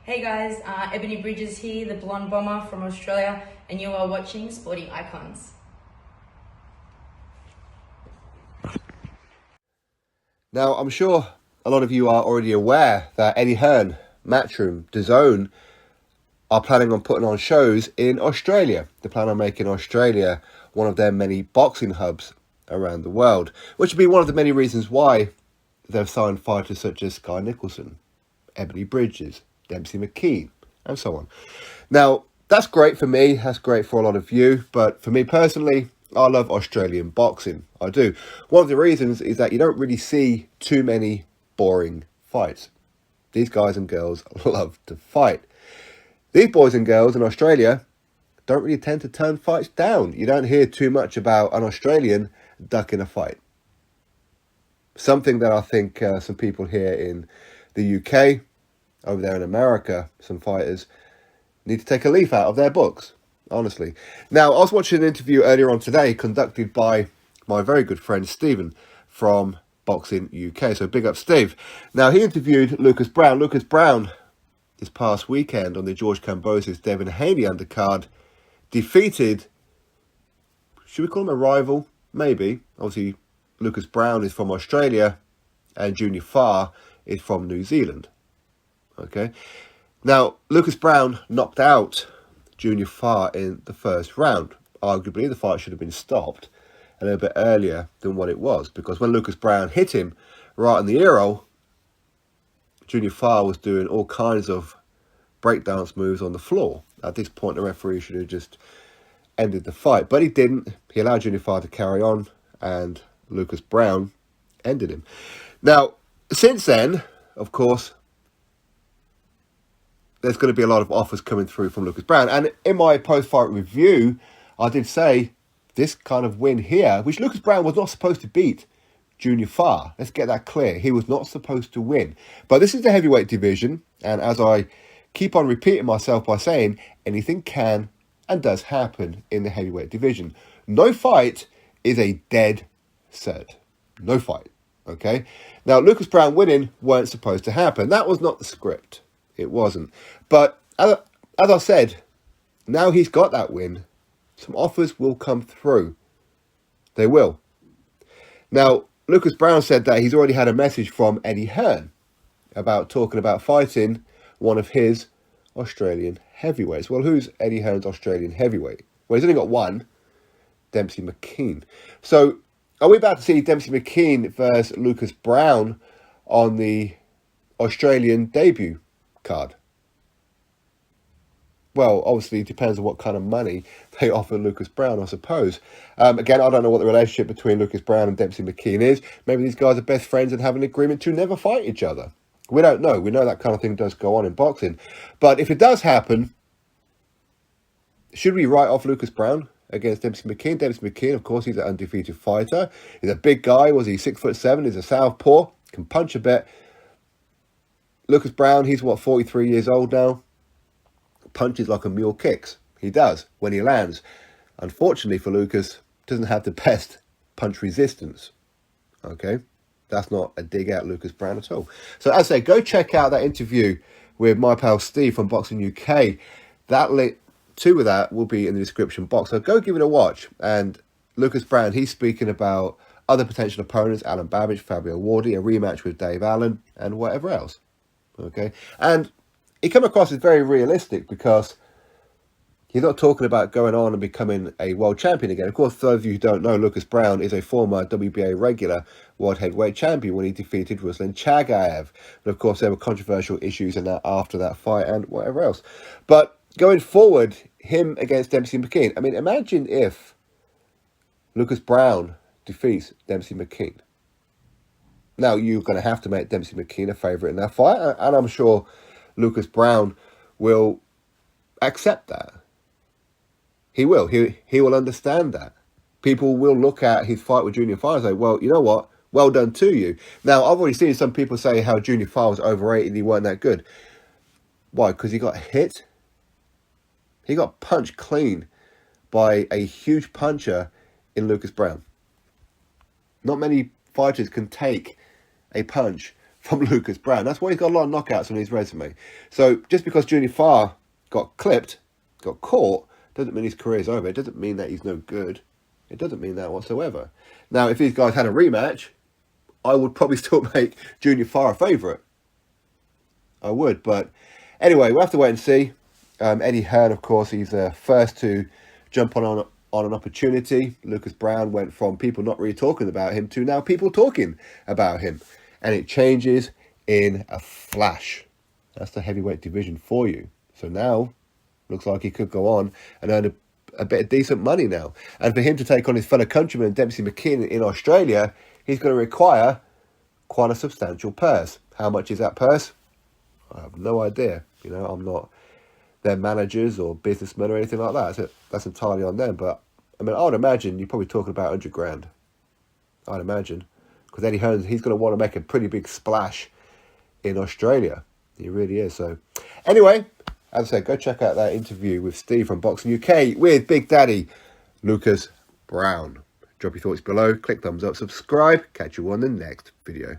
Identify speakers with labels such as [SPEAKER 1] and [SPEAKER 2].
[SPEAKER 1] Hey guys, Ebony Bridges here, the blonde bomber from Australia, and you are watching Sporting Icons.
[SPEAKER 2] Now, I'm sure a lot of you are already aware that Eddie Hearn, Matchroom, DAZN are planning on putting on shows in Australia. They plan on making Australia one of their many boxing hubs around the world, which would be one of the many reasons why they've signed fighters such as Sky Nicholson, Ebony Bridges, Demsey McKean, and so on. Now, that's great for me, that's great for a lot of you, but for me personally, I love Australian boxing. I do. One of the reasons is that you don't really see too many boring fights. These guys and girls love to fight. These boys and girls in Australia don't really tend to turn fights down. You don't hear too much about an Australian ducking a fight. Something that I think some people here in the UK, over there in America, some fighters need to take a leaf out of their books, honestly. Now, I was watching an interview earlier on today conducted by my very good friend Stephen from Boxing UK. So big up Steve. Now, he interviewed Lucas Browne. Lucas Browne, this past weekend on the George Kambosos Devin Haney undercard, defeated, should we call him a rival? Maybe. Obviously, Lucas Browne is from Australia and Junior Farr is from New Zealand. Okay. Now, Lucas Browne knocked out Junior Farr in the first round. Arguably, the fight should have been stopped a little bit earlier than what it was, because when Lucas Browne hit him right in the ear hole, Junior Farr was doing all kinds of breakdance moves on the floor. At this point, the referee should have just ended the fight, but he didn't. He allowed Junior Farr to carry on, and Lucas Browne ended him. Now, since then, of course, there's going to be a lot of offers coming through from Lucas Browne. And in my post-fight review, I did say this kind of win here, which Lucas Browne was not supposed to beat Junior Farr. Let's get that clear. He was not supposed to win. But this is the heavyweight division. And as I keep on repeating myself by saying, anything can and does happen in the heavyweight division. No fight is a dead cert. No fight. Okay? Now, Lucas Browne winning weren't supposed to happen. That was not the script. It wasn't. But as I said, now he's got that win, some offers will come through. They will. Now, Lucas Browne said that he's already had a message from Eddie Hearn about talking about fighting one of his Australian heavyweights. Well, who's Eddie Hearn's Australian heavyweight? Well, he's only got one, Demsey McKean. So, are we about to see Demsey McKean versus Lucas Browne on the Australian debut card? Well, obviously, it depends on what kind of money they offer Lucas Browne, I suppose. Again, I don't know what the relationship between Lucas Browne and Demsey McKean is. Maybe these guys are best friends and have an agreement to never fight each other. We don't know. We know that kind of thing does go on in boxing. But if it does happen, should we write off Lucas Browne against Demsey McKean? Demsey McKean, of course, he's an undefeated fighter. He's a big guy. Was he 6'7"? He's a southpaw. Can punch a bit. Lucas Browne, he's 43 years old now. Punches like a mule kicks. He does when he lands. Unfortunately for Lucas, doesn't have the best punch resistance. Okay? That's not a dig at Lucas Browne at all. So as I say, go check out that interview with my pal Steve from Boxing UK. That link to that will be in the description box. So go give it a watch. And Lucas Browne, he's speaking about other potential opponents, Alan Babbage, Fabio Wardy, a rematch with Dave Allen, and whatever else. Okay, and he come across as very realistic because he's not talking about going on and becoming a world champion again. Of course, for those of you who don't know, Lucas Browne is a former WBA regular world heavyweight champion when he defeated Ruslan Chagaev. But of course, there were controversial issues in that after that fight and whatever else. But going forward, him against Demsey McKean. I mean, imagine if Lucas Browne defeats Demsey McKean. Now, you're going to have to make Demsey McKean a favourite in that fight, and I'm sure Lucas Browne will accept that. He will. He will understand that. People will look at his fight with Junior Farr and say, well, you know what? Well done to you. Now, I've already seen some people say how Junior Farr was overrated, he weren't that good. Why? Because he got hit? He got punched clean by a huge puncher in Lucas Browne. Not many fighters can take a punch from Lucas Browne. That's why he's got a lot of knockouts on his resume. So just because Junior Farr got clipped, got caught, doesn't mean his career's over. It doesn't mean that he's no good. It doesn't mean that whatsoever. Now, if these guys had a rematch, I would probably still make Junior Farr a favourite. I would, but anyway, we'll have to wait and see. Eddie Hearn, of course, he's the first to jump on an opportunity. Lucas Browne went from people not really talking about him to now people talking about him. And it changes in a flash. That's the heavyweight division for you. So now, looks like he could go on and earn a bit of decent money now. And for him to take on his fellow countryman, Demsey McKean, in Australia, he's going to require quite a substantial purse. How much is that purse? I have no idea. You know, I'm not their managers or businessmen or anything like that. So that's entirely on them. But, I mean, I would imagine you're probably talking about 100 grand. I'd imagine. Because Eddie Hearn, he's going to want to make a pretty big splash in Australia. He really is. So, anyway, as I said, go check out that interview with Steve from Boxing UK with Big Daddy Lucas Browne. Drop your thoughts below, click thumbs up, subscribe. Catch you on the next video.